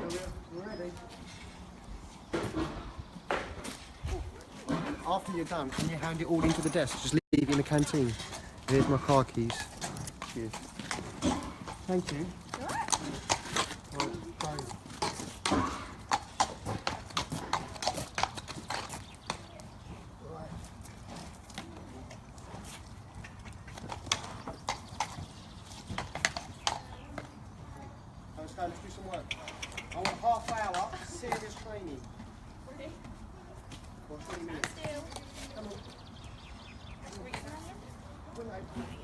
We're ready. After you're done, can you hand it all into the desk? Just leave it in the canteen. Here's my car keys. Cheers. Thank you. Right, bye. Let's do some work. I want half hour serious training. Ready? For 20 minutes. Still. Come on. Reach around. Good night.